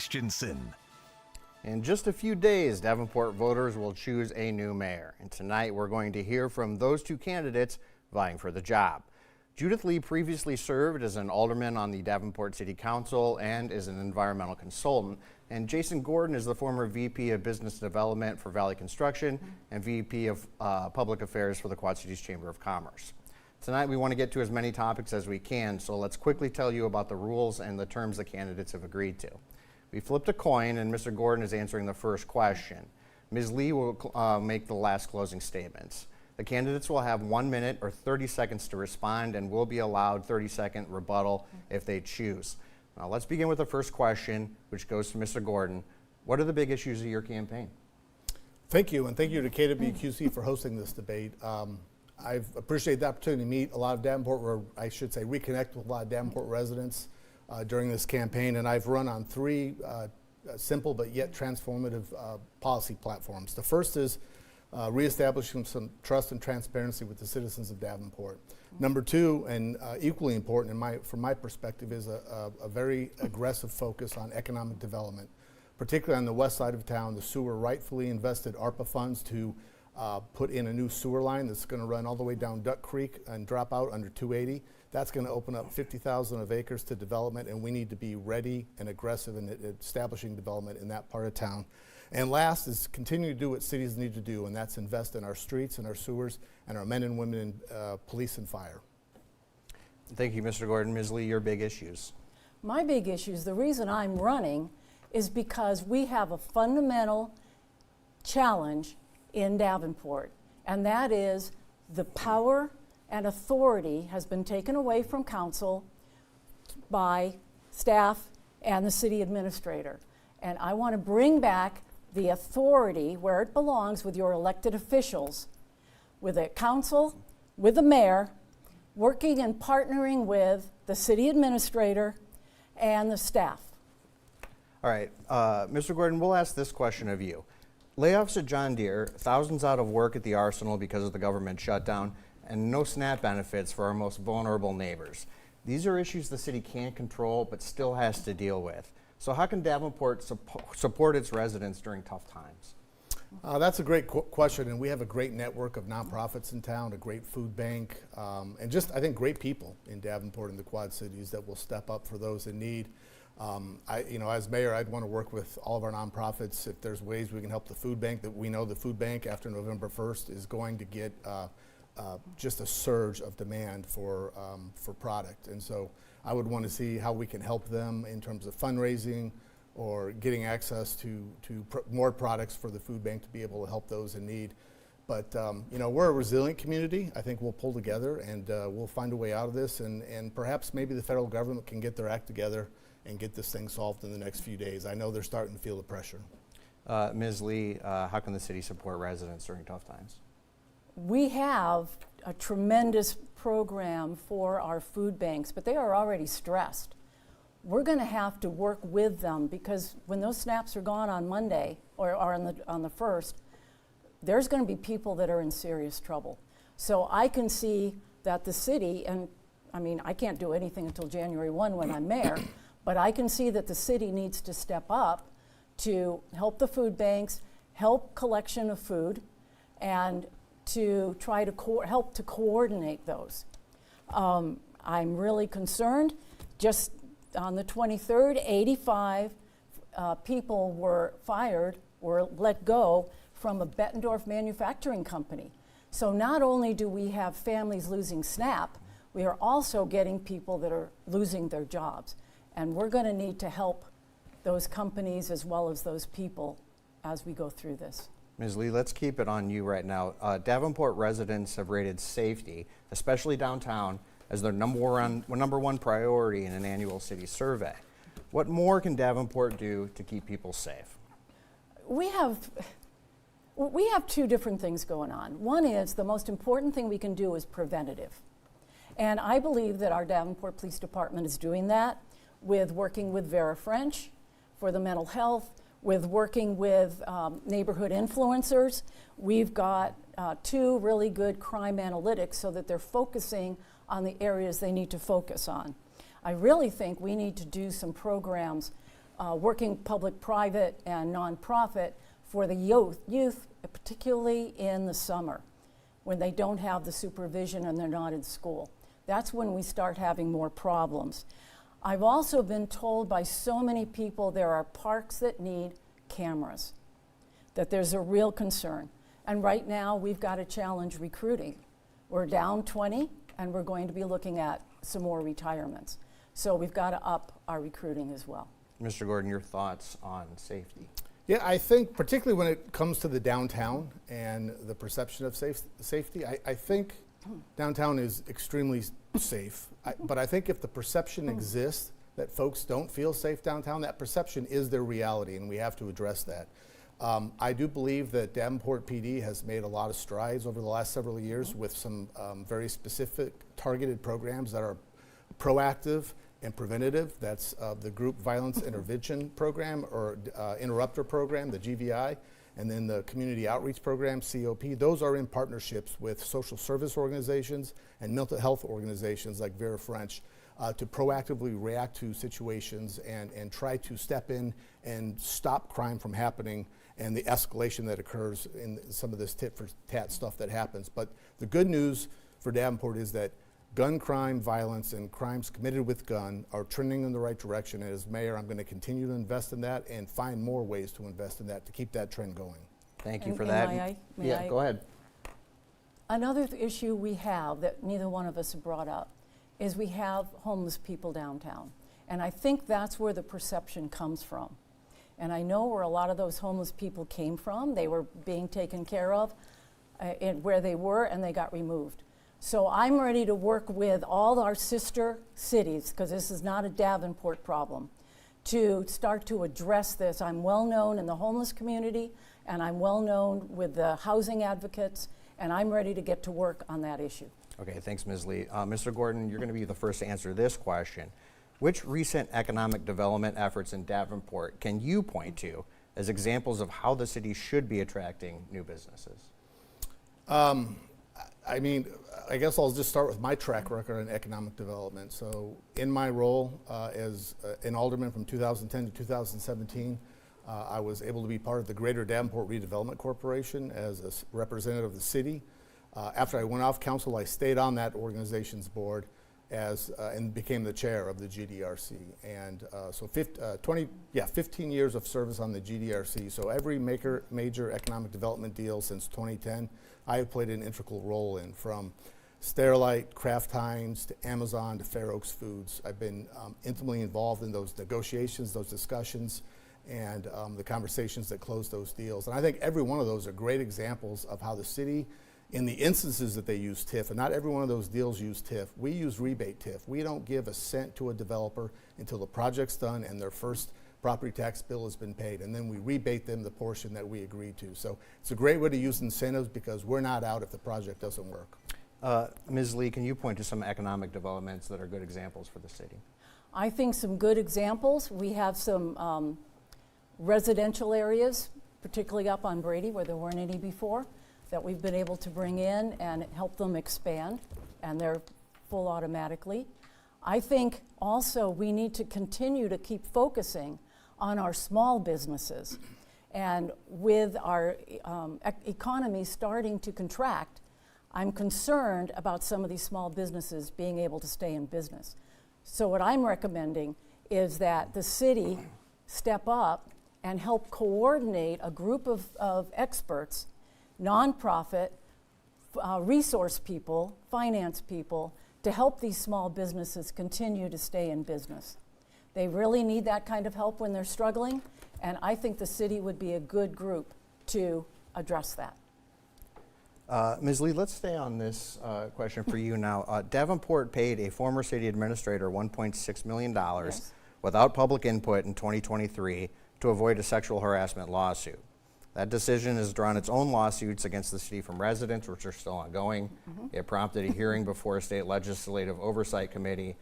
Christensen. In just a few days, Davenport voters will choose a new mayor. And tonight we're going to hear from those two candidates vying for the job. Judith Lee previously served as an alderman on the Davenport City Council and is an environmental consultant. And Jason Gordon is the former VP of Business Development for Valley Construction and VP of Public Affairs for the Quad Cities Chamber of Commerce. Tonight we want to get to as many topics as we can, so let's quickly tell you about the rules and the terms the candidates have agreed to. We flipped a coin and Mr. Gordon is answering the first question. Ms. Lee will make the last closing statements. The candidates will have 1 minute or 30 seconds to respond and will be allowed 30-second rebuttal if they choose. Now let's begin with the first question, which goes to Mr. Gordon. What are the big issues of your campaign? Thank you, and thank you to KWQC for hosting this debate. I've appreciated the opportunity to meet a lot of Davenport, or I should say reconnect with a lot of Davenport residents during this campaign, and I've run on three simple but yet transformative policy platforms. The first is reestablishing some trust and transparency with the citizens of Davenport. Number two, and equally important from my perspective, is a very aggressive focus on economic development, particularly on the west side of town. The sewer rightfully invested ARPA funds to put in a new sewer line that's going to run all the way down Duck Creek and drop out under 280. That's going to open up 50,000 of acres to development, and we need to be ready and aggressive in establishing development in that part of town. And last is continue to do what cities need to do, and that's invest in our streets and our sewers and our men and women in police and fire. Thank you, Mr. Gordon. Ms. Lee, your big issues. My big issues, the reason I'm running is because we have a fundamental challenge in Davenport, and that is the power and authority has been taken away from council by staff and the city administrator. And I want to bring back the authority where it belongs with your elected officials, with a council, with the mayor, working and partnering with the city administrator and the staff. All right, Mr. Gordon, we'll ask this question of you. Layoffs at John Deere, thousands out of work at the Arsenal because of the government shutdown, and no SNAP benefits for our most vulnerable neighbors. These are issues the city can't control but still has to deal with. So how can Davenport support its residents during tough times? That's a great question, and we have a great network of nonprofits in town, a great food bank, and just, I think, great people in Davenport and the Quad Cities that will step up for those in need. As mayor, I'd want to work with all of our nonprofits if there's ways we can help the food bank. That we know the food bank after November 1st is going to get just a surge of demand for product, and so I would want to see how we can help them in terms of fundraising or getting access to more products for the food bank to be able to help those in need. But we're a resilient community. I think we'll pull together and we'll find a way out of this, and perhaps maybe the federal government can get their act together and get this thing solved in the next few days. I know they're starting to feel the pressure. Ms. Lee, how can the city support residents during tough times? We have a tremendous program for our food banks, but they are already stressed. We're going to have to work with them because when those snaps are gone on Monday or on the 1st, there's going to be people that are in serious trouble. So I can see that the city, and I mean, I can't do anything until January 1 when I'm mayor, but I can see that the city needs to step up to help the food banks, help collection of food, and to try to help to coordinate those. I'm really concerned. Just on the 23rd, 85 people were let go from a Bettendorf manufacturing company. So not only do we have families losing SNAP, we are also getting people that are losing their jobs. And we're going to need to help those companies as well as those people as we go through this. Ms. Lee, let's keep it on you right now. Davenport residents have rated safety, especially downtown, as their number one priority in an annual city survey. What more can Davenport do to keep people safe? We have two different things going on. One is the most important thing we can do is preventative. And I believe that our Davenport Police Department is doing that with working with Vera French for the mental health, with working with neighborhood influencers. We've got two really good crime analytics so that they're focusing on the areas they need to focus on. I really think we need to do some programs working public-private and nonprofit for the youth, particularly in the summer, when they don't have the supervision and they're not in school. That's when we start having more problems. I've also been told by so many people there are parks that need cameras, that there's a real concern. And right now, we've got to challenge recruiting. We're down 20, and we're going to be looking at some more retirements. So we've got to up our recruiting as well. Mr. Gordon, your thoughts on safety? Yeah, I think particularly when it comes to the downtown and the perception of safety, I think downtown is extremely safe. But I think if the perception exists that folks don't feel safe downtown, that perception is their reality, and we have to address that. I do believe that Davenport PD has made a lot of strides over the last several years with some very specific targeted programs that are proactive and preventative. That's the Group Violence Intervention Program, or Interrupter Program, the GVI, and then the Community Outreach Program, COP. Those are in partnerships with social service organizations and mental health organizations like Vera French to proactively react to situations and try to step in and stop crime from happening and the escalation that occurs in some of this tit-for-tat stuff that happens. But the good news for Davenport is that gun crime, violence, and crimes committed with gun are trending in the right direction. And as mayor, I'm going to continue to invest in that and find more ways to invest in that to keep that trend going. Thank you for And that. may I? Go ahead. Another issue we have that neither one of us have brought up is we have homeless people downtown. And I think that's where the perception comes from. And I know where a lot of those homeless people came from. They were being taken care of where they were, and they got removed. So I'm ready to work with all our sister cities, because this is not a Davenport problem, to start to address this. I'm well known in the homeless community, and I'm well known with the housing advocates, and I'm ready to get to work on that issue. Okay, thanks, Ms. Lee. Mr. Gordon, you're going to be the first to answer this question. Which recent economic development efforts in Davenport can you point to as examples of how the city should be attracting new businesses? I mean, I guess I'll just start with my track record in economic development. So in my role as an alderman from 2010 to 2017, I was able to be part of the Greater Davenport Redevelopment Corporation as a representative of the city. After I went off council, I stayed on that organization's board and became the chair of the GDRC. And so 15 years of service on the GDRC. So every major economic development deal since 2010, I have played an integral role in, from Sterilite, Kraft Heinz, to Amazon, to Fair Oaks Foods. I've been intimately involved in those negotiations, those discussions, and the conversations that close those deals. And I think every one of those are great examples of how the city, in the instances that they use TIF, and not every one of those deals use TIF, we use rebate TIF. We don't give a cent to a developer until the project's done and their first property tax bill has been paid, and then we rebate them the portion that we agreed to. So it's a great way to use incentives because we're not out if the project doesn't work. Ms. Lee, can you point to some economic developments that are good examples for the city? I think some good examples. We have some residential areas, particularly up on Brady where there weren't any before, that we've been able to bring in and help them expand, and they're full automatically. I think also we need to continue to keep focusing on our small businesses. And with our economy starting to contract, I'm concerned about some of these small businesses being able to stay in business. So what I'm recommending is that the city step up and help coordinate a group of experts, nonprofit, resource people, finance people, to help these small businesses continue to stay in business. They really need that kind of help when they're struggling, and I think the city would be a good group to address that. Ms. Lee, let's stay on this question for you now. Davenport paid a former city administrator $1.6 million Yes. without public input in 2023 to avoid a sexual harassment lawsuit. That decision has drawn its own lawsuits against the city from residents, which are still ongoing. It prompted a hearing before a state legislative oversight committee,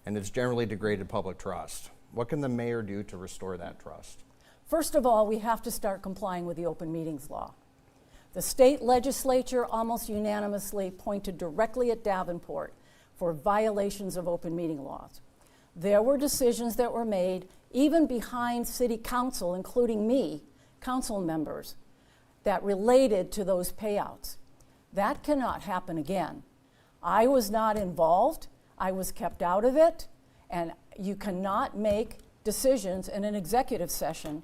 and it's generally degraded public trust. What can the mayor do to restore that trust? First of all, we have to start complying with the open meetings law. The state legislature almost unanimously pointed directly at Davenport for violations of open meeting laws. There were decisions that were made even behind city council, including me, council members, that related to those payouts. That cannot happen again. I was not involved. I was kept out of it, and you cannot make decisions in an executive session.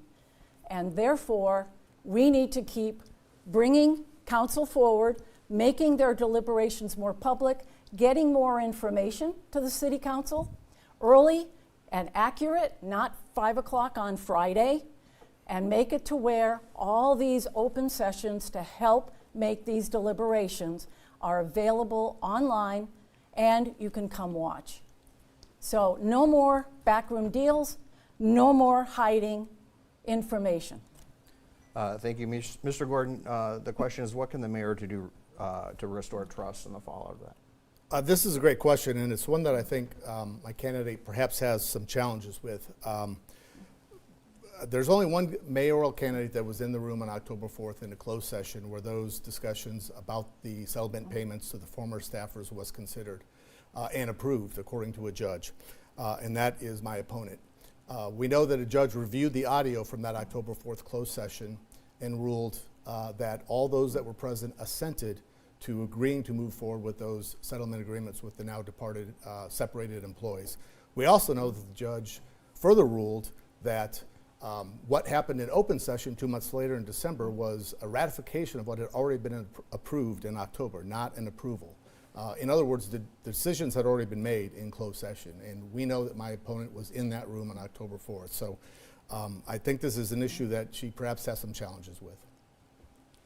And therefore, we need to keep bringing council forward, making their deliberations more public, getting more information to the city council, early and accurate, not 5 o'clock on Friday, and make it to where all these open sessions to help make these deliberations are available online, and you can come watch. So no more backroom deals, no more hiding information. Thank you, Mr. Gordon. The question is, what can the mayor do to restore trust in the fallout of that? This is a great question, and it's one that I think my candidate perhaps has some challenges with. There's only one mayoral candidate that was in the room on October 4th in a closed session where those discussions about the settlement payments to the former staffers was considered and approved according to a judge, and that is my opponent. We know that a judge reviewed the audio from that October 4th closed session and ruled that all those that were present assented to agreeing to move forward with those settlement agreements with the now departed separated employees. We also know that the judge further ruled that what happened in open session 2 months later in December was a ratification of what had already been approved in October, not an approval. In other words, the decisions had already been made in closed session, and we know that my opponent was in that room on October 4th. So I think this is an issue that she perhaps has some challenges with.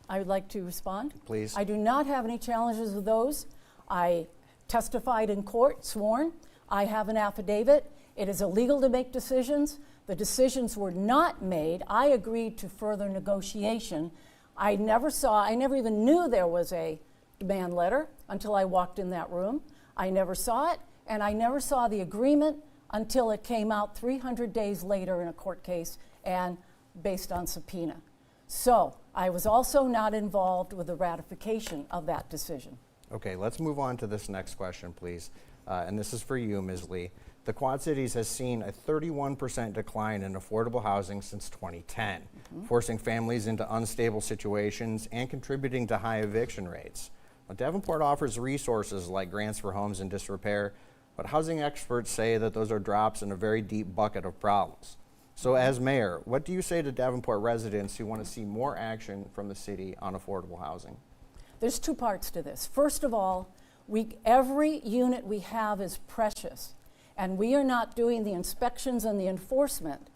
I would like to respond. Please. I do not have any challenges with those. I testified in court, sworn. I have an affidavit. It is illegal to make decisions. The decisions were not made. I agreed to further negotiation. I never even knew there was a demand letter until I walked in that room. I never saw it, and I never saw the agreement until it came out 300 days later in a court case and based on subpoena. So I was also not involved with the ratification of that decision. Okay, let's move on to this next question, please. And this is for you, Ms. Lee. The Quad Cities has seen a 31% decline in affordable housing since 2010, forcing families into unstable situations and contributing to high eviction rates. Now, Davenport offers resources like grants for homes in disrepair, but housing experts say that those are drops in a very deep bucket of problems. So as mayor, what do you say to Davenport residents who want to see more action from the city on affordable housing? There's two parts to this. First of all, every unit we have is precious, and we are not doing the inspections and the enforcement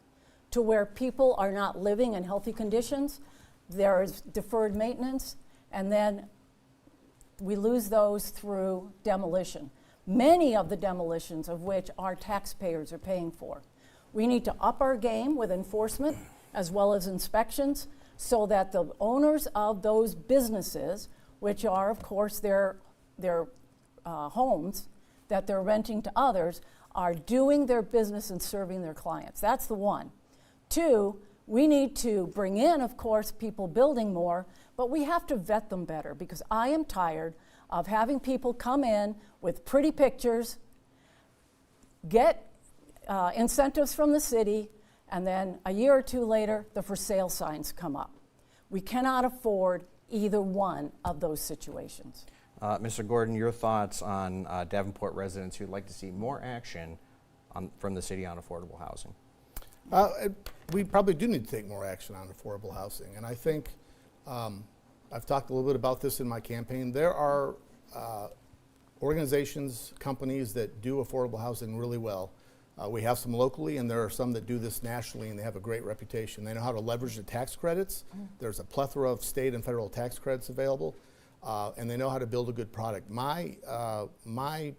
to where people are not living in healthy conditions. There is deferred maintenance, and then we lose those through demolition. Many of the demolitions of which our taxpayers are paying for. We need to up our game with enforcement as well as inspections so that the owners of those businesses, which are of course their homes that they're renting to others, are doing their business and serving their clients. That's the one. Two, we need to bring in, of course, people building more, but we have to vet them better because I am tired of having people come in with pretty pictures, get incentives from the city, and then a year or two later, the for sale signs come up. We cannot afford either one of those situations. Mr. Gordon, your thoughts on Davenport residents who'd like to see more action from the city on affordable housing? We probably do need to take more action on affordable housing, and I think I've talked a little bit about this in my campaign. There are organizations, companies that do affordable housing really well. We have some locally, and there are some that do this nationally, and they have a great reputation. They know how to leverage the tax credits. There's a plethora of state and federal tax credits available, and they know how to build a good product. My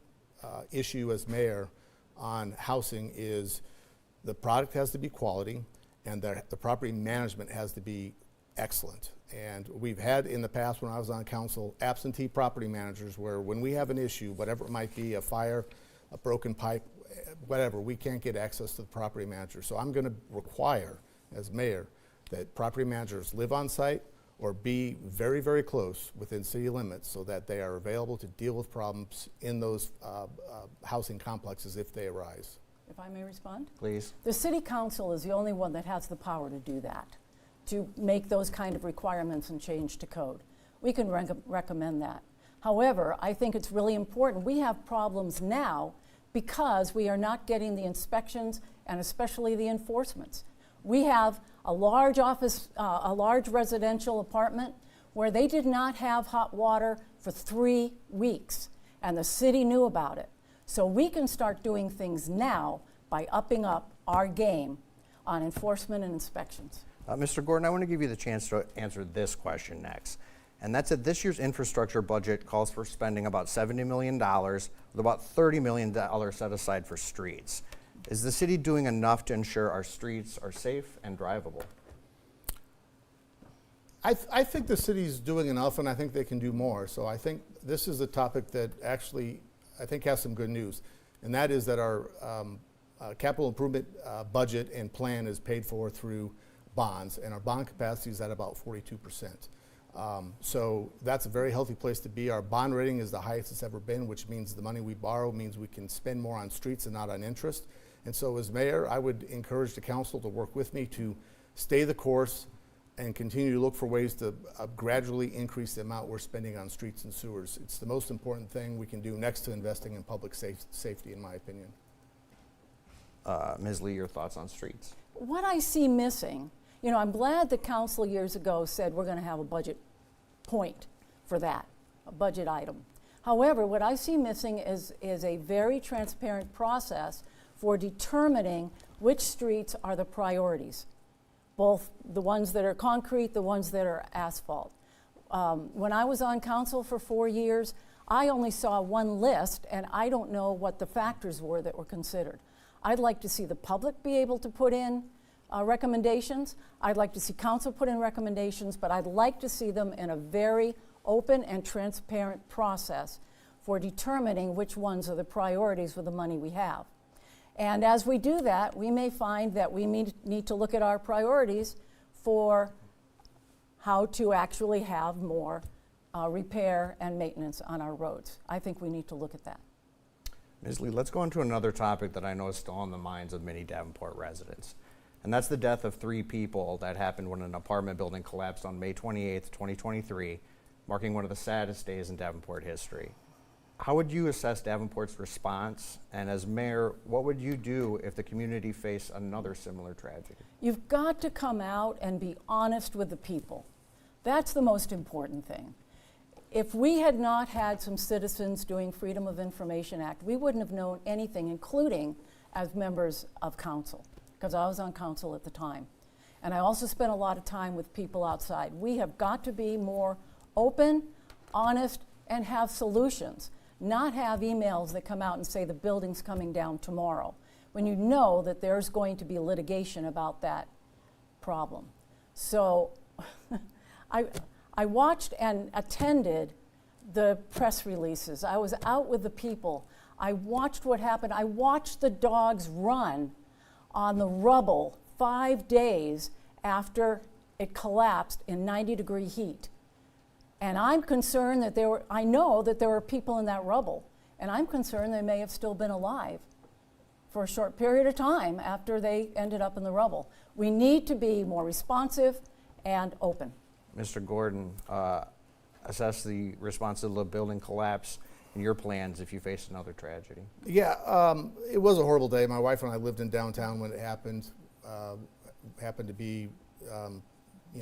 issue as mayor on housing is the product has to be quality, and the property management has to be excellent. And we've had in the past, when I was on council, absentee property managers where when we have an issue, whatever it might be, a fire, a broken pipe, whatever, we can't get access to the property manager. So I'm going to require, as mayor, that property managers live on site or be very, very close within city limits so that they are available to deal with problems in those housing complexes if they arise. if I may respond. Please. The city council is the only one that has the power to do that, to make those kind of requirements and change to code. We can recommend that. However, I think it's really important. We have problems now because we are not getting the inspections and especially the enforcements. We have a large a large residential apartment where they did not have hot water for 3 weeks, and the city knew about it. So we can start doing things now by upping up our game on enforcement and inspections. Mr. Gordon, I want to give you the chance to answer this question next. And that's that this year's infrastructure budget calls for spending about $70 million, with about $30 million set aside for streets. Is the city doing enough to ensure our streets are safe and drivable? I think the city's doing enough, and I think they can do more. So I think this is a topic that actually I think has some good news, and that is that our capital improvement budget and plan is paid for through bonds, and our bond capacity is at about 42%. So that's a very healthy place to be. Our bond rating is the highest it's ever been, which means the money we borrow means we can spend more on streets and not on interest. And so as mayor, I would encourage the council to work with me to stay the course and continue to look for ways to gradually increase the amount we're spending on streets and sewers. It's the most important thing we can do next to investing in public safety, in my opinion. Ms. Lee, your thoughts on streets? What I see missing, you know, I'm glad the council years ago said we're going to have a budget point for that, a budget item. However, what I see missing is a very transparent process for determining which streets are the priorities, both the ones that are concrete, the ones that are asphalt. When I was on council for 4 years, I only saw one list, and I don't know what the factors were that were considered. I'd like to see the public be able to put in recommendations. I'd like to see council put in recommendations, but I'd like to see them in a very open and transparent process for determining which ones are the priorities with the money we have. And as we do that, we may find that we need to look at our priorities for how to actually have more repair and maintenance on our roads. I think we need to look at that. Ms. Lee, let's go into another topic that I know is still on the minds of many Davenport residents. And that's the death of 3 people that happened when an apartment building collapsed on May 28th, 2023, marking one of the saddest days in Davenport history. How would you assess Davenport's response? And as mayor, what would you do if the community faced another similar tragedy? You've got to come out and be honest with the people. That's the most important thing. If we had not had some citizens doing Freedom of Information Act, we wouldn't have known anything, including as members of council, because I was on council at the time. And I also spent a lot of time with people outside. We have got to be more open, honest, and have solutions, not have emails that come out and say the building's coming down tomorrow, when you know that there's going to be litigation about that problem. So I watched and attended the press releases. I was out with the people. I watched what happened. I watched the dogs run on the rubble 5 days after it collapsed in 90-degree heat. And I'm concerned that I know that there were people in that rubble, and I'm concerned they may have still been alive for a short period of time after they ended up in the rubble. We need to be more responsive and open. Mr. Gordon, assess the response to the building collapse and your plans if you face another tragedy. Yeah, it was a horrible day. My wife and I lived in downtown when it happened. Happened to be,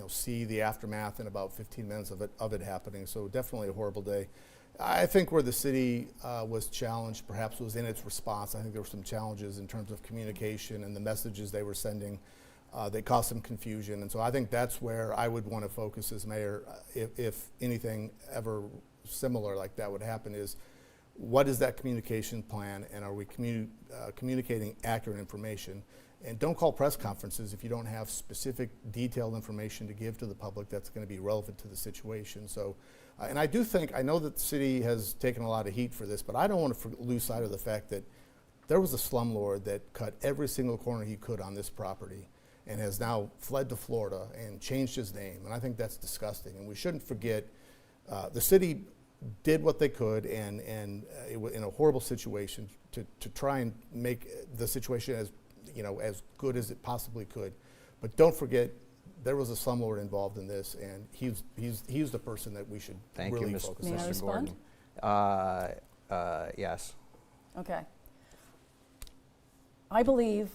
see the aftermath in about 15 minutes of it happening. So definitely a horrible day. I think where the city was challenged perhaps was in its response. I think there were some challenges in terms of communication and the messages they were sending. They caused some confusion, and so I think that's where I would want to focus as mayor if anything ever similar like that would happen is what is that communication plan, and are we communicating accurate information? And don't call press conferences if you don't have specific detailed information to give to the public that's going to be relevant to the situation. So, and I do think, I know that the city has taken a lot of heat for this, but I don't want to lose sight of the fact that there was a slumlord that cut every single corner he could on this property and has now fled to Florida and changed his name. And I think that's disgusting. And we shouldn't forget, the city did what they could and in a horrible situation to try and make the situation as as good as it possibly could. But don't forget, there was a slumlord involved in this, and he's the person that we should really focus on. May I respond? Yes. Okay. I believe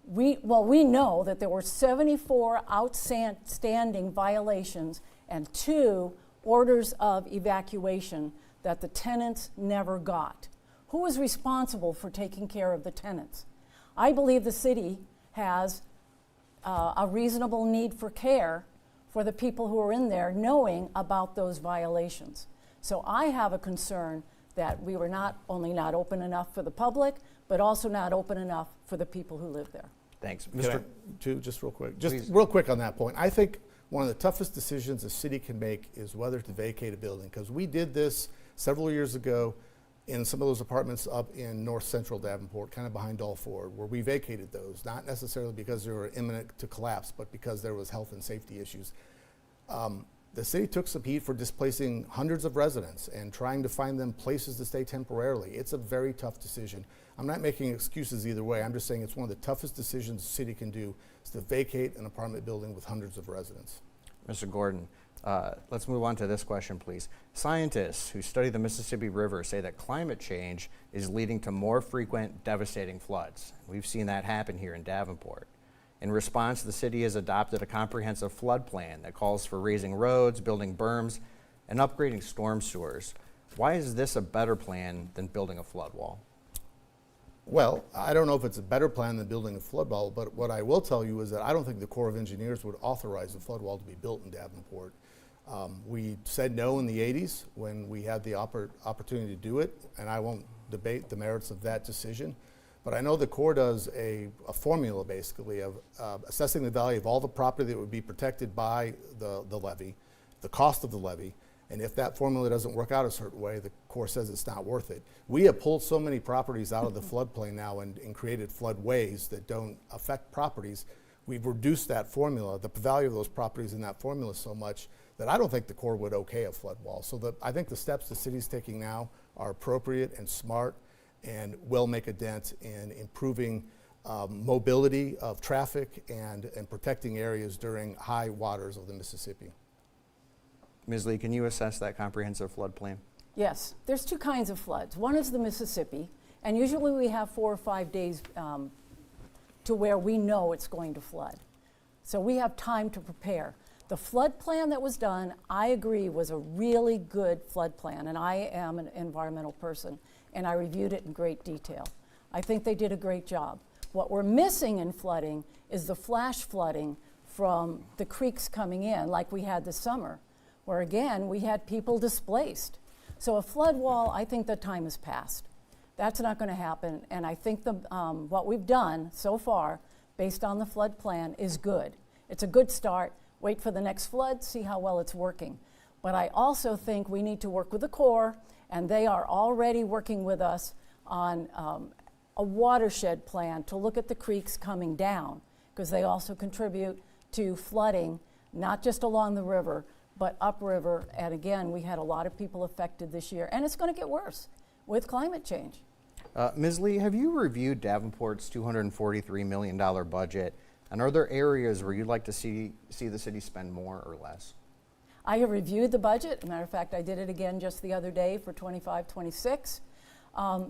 we know that there were 74 outstanding violations and 2 orders of evacuation that the tenants never got. Who was responsible for taking care of the tenants? I believe the city has a reasonable need for care for the people who are in there knowing about those violations. So I have a concern that we were not only not open enough for the public, but also not open enough for the people who live there. Thanks. Just real quick. Please. Real quick on that point. I think one of the toughest decisions a city can make is whether to vacate a building, because we did this several years ago in some of those apartments up in north central Davenport, kind of behind All Ford, where we vacated those, not necessarily because they were imminent to collapse, but because there was health and safety issues. The city took some heat for displacing hundreds of residents and trying to find them places to stay temporarily. It's a very tough decision. I'm not making excuses either way. I'm just saying it's one of the toughest decisions the city can do is to vacate an apartment building with hundreds of residents. Mr. Gordon, let's move on to this question, please. Scientists who study the Mississippi River say that climate change is leading to more frequent, devastating floods. We've seen that happen here in Davenport. In response, the city has adopted a comprehensive flood plan that calls for raising roads, building berms, and upgrading storm sewers. Why is this a better plan than building a flood wall? Well, I don't know if it's a better plan than building a flood wall, but what I will tell you is that I don't think the Corps of Engineers would authorize a flood wall to be built in Davenport. We said no in the 80s when we had the opportunity to do it, and I won't debate the merits of that decision. But I know the Corps does a formula, basically, of assessing the value of all the property that would be protected by the levee, the cost of the levee, and if that formula doesn't work out a certain way, the Corps says it's not worth it. We have pulled so many properties out of the floodplain now and created floodways that don't affect properties. We've reduced that formula, the value of those properties in that formula so much that I don't think the Corps would okay a flood wall. So I think the steps the city's taking now are appropriate and smart and will make a dent in improving mobility of traffic and protecting areas during high waters of the Mississippi. Ms. Lee, can you assess that comprehensive flood plan? Yes, there's 2 kinds of floods. One is the Mississippi, and usually we have 4 or 5 days to where we know it's going to flood. So we have time to prepare. The flood plan that was done, I agree, was a really good flood plan, and I am an environmental person, and I reviewed it in great detail. I think they did a great job. What we're missing in flooding is the flash flooding from the creeks coming in, like we had this summer, where again, we had people displaced. So a flood wall, I think the time has passed. That's not going to happen, and I think what we've done so far, based on the flood plan, is good. It's a good start. Wait for the next flood, see how well it's working. But I also think we need to work with the Corps, and they are already working with us on a watershed plan to look at the creeks coming down, because they also contribute to flooding, not just along the river, but upriver. And again, we had a lot of people affected this year, and it's going to get worse with climate change. Ms. Lee, have you reviewed Davenport's $243 million budget, and are there areas where you'd like to see the city spend more or less? I have reviewed the budget. As a matter of fact, I did it again just the other day for 25-26.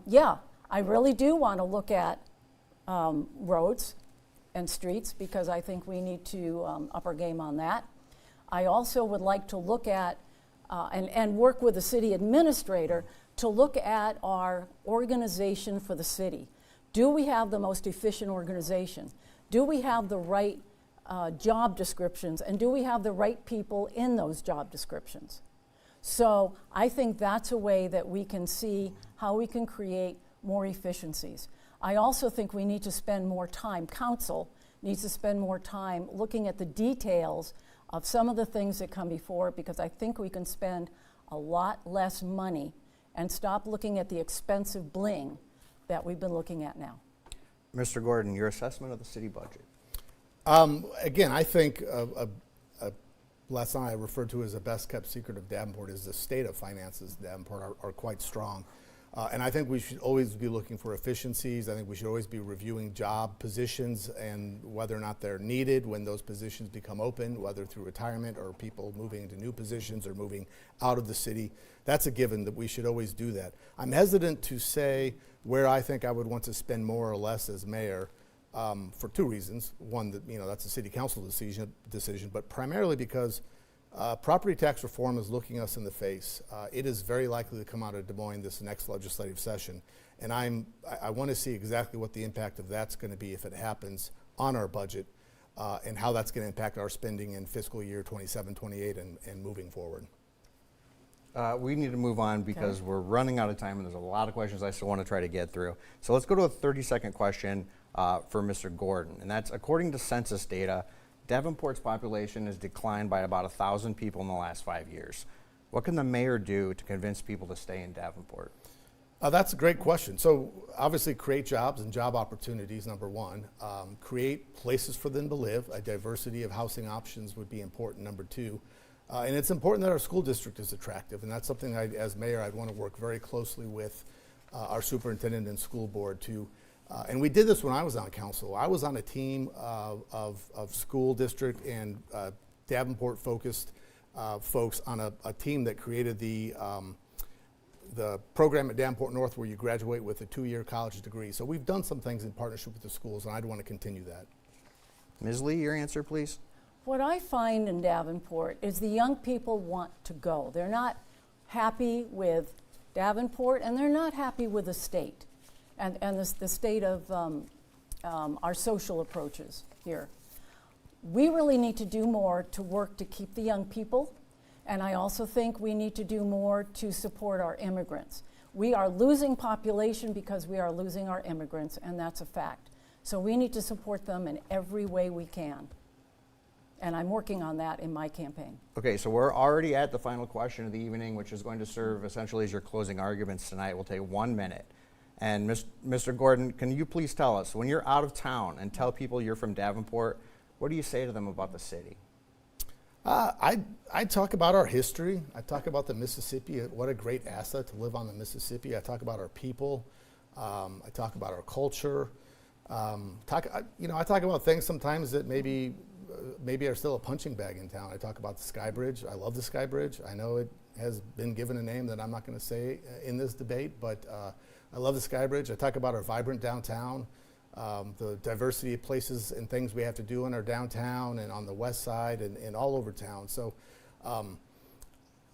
Yeah, I really do want to look at roads and streets, because I think we need to up our game on that. I also would like to look at and work with the city administrator to look at our organization for the city. Do we have the most efficient organization? Do we have the right job descriptions, and do we have the right people in those job descriptions? So I think that's a way that we can see how we can create more efficiencies. I also think we need to spend more time, council needs to spend more time looking at the details of some of the things that come before it, because I think we can spend a lot less money and stop looking at the expensive bling that we've been looking at now. Mr. Gordon, your assessment of the city budget? Again, I think last night I referred to as the best kept secret of Davenport is the state of finances in Davenport are quite strong. And I think we should always be looking for efficiencies. I think we should always be reviewing job positions and whether or not they're needed when those positions become open, whether through retirement or people moving into new positions or moving out of the city. That's a given that we should always do that. I'm hesitant to say where I think I would want to spend more or less as mayor for two reasons. One, that that's a city council decision, but primarily because property tax reform is looking us in the face. It is very likely to come out of Des Moines this next legislative session, and I want to see exactly what the impact of that's going to be if it happens on our budget, and how that's going to impact our spending in fiscal year 27, 28, and moving forward. We need to move on because we're running out of time and there's a lot of questions I still want to try to get through. So let's go to a 30-second question for Mr. Gordon, and that's according to census data, Davenport's population has declined by about 1,000 people in the last 5 years. What can the mayor do to convince people to stay in Davenport? That's a great question. So obviously create jobs and job opportunities, number one. Create places for them to live. A diversity of housing options would be important, number two. And it's important that our school district is attractive, and that's something as mayor I'd want to work very closely with our superintendent and school board to. And we did this when I was on council. I was on a team of school district and Davenport-focused folks on a team that created the program at Davenport North where you graduate with a 2-year college degree. So we've done some things in partnership with the schools, and I'd want to continue that. Ms. Lee, your answer, please. What I find in Davenport is the young people want to go. They're not happy with Davenport, and they're not happy with the state and the state of our social approaches here. We really need to do more to work to keep the young people, and I also think we need to do more to support our immigrants. We are losing population because we are losing our immigrants, and that's a fact. So we need to support them in every way we can. And I'm working on that in my campaign. Okay, so we're already at the final question of the evening, which is going to serve essentially as your closing arguments tonight. We'll take 1 minute. And Mr. Gordon, can you please tell us, when you're out of town and tell people you're from Davenport, what do you say to them about the city? I talk about our history. I talk about the Mississippi, what a great asset to live on the Mississippi. I talk about our people. I talk about our culture. I talk about things sometimes that maybe are still a punching bag in town. I talk about the Sky Bridge. I love the Sky Bridge. I know it has been given a name that I'm not going to say in this debate, but I love the Sky Bridge. I talk about our vibrant downtown, the diversity of places and things we have to do in our downtown and on the west side and all over town. So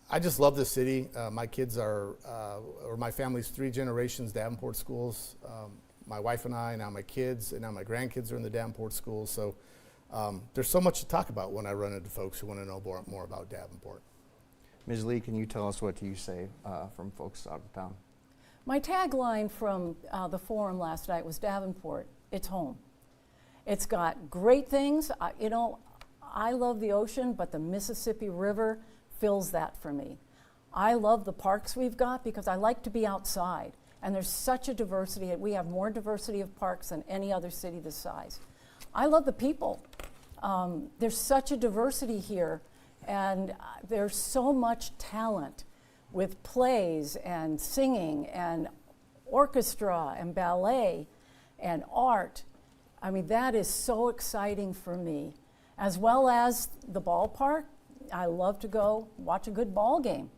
I just love this city. My kids or my family's 3 generations Davenport schools. My wife and I, now my kids, and now my grandkids are in the Davenport schools. So there's so much to talk about when I run into folks who want to know more about Davenport. Ms. Lee, can you tell us what you say from folks out of town? My tagline from the forum last night was Davenport, it's home. It's got great things. I love the ocean, but the Mississippi River fills that for me. I love the parks we've got because I like to be outside. And there's such a diversity. We have more diversity of parks than any other city this size. I love the people. There's such a diversity here, and there's so much talent with plays and singing and orchestra and ballet and art. I mean, that is so exciting for me, as well as the ballpark. I love to go watch a good ball game.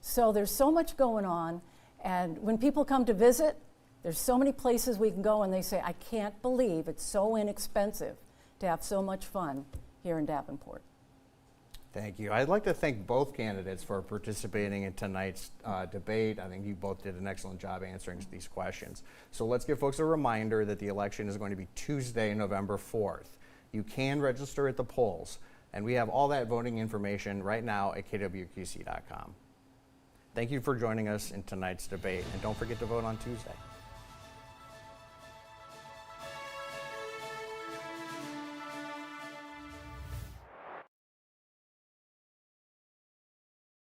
So there's so much going on, and when people come to visit, there's so many places we can go, and they say, I can't believe it's so inexpensive to have so much fun here in Davenport. Thank you. I'd like to thank both candidates for participating in tonight's debate. I think you both did an excellent job answering these questions. So let's give folks a reminder that the election is going to be Tuesday, November 4th. You can register at the polls, and we have all that voting information right now at KWQC.com. Thank you for joining us in tonight's debate, and don't forget to vote on Tuesday.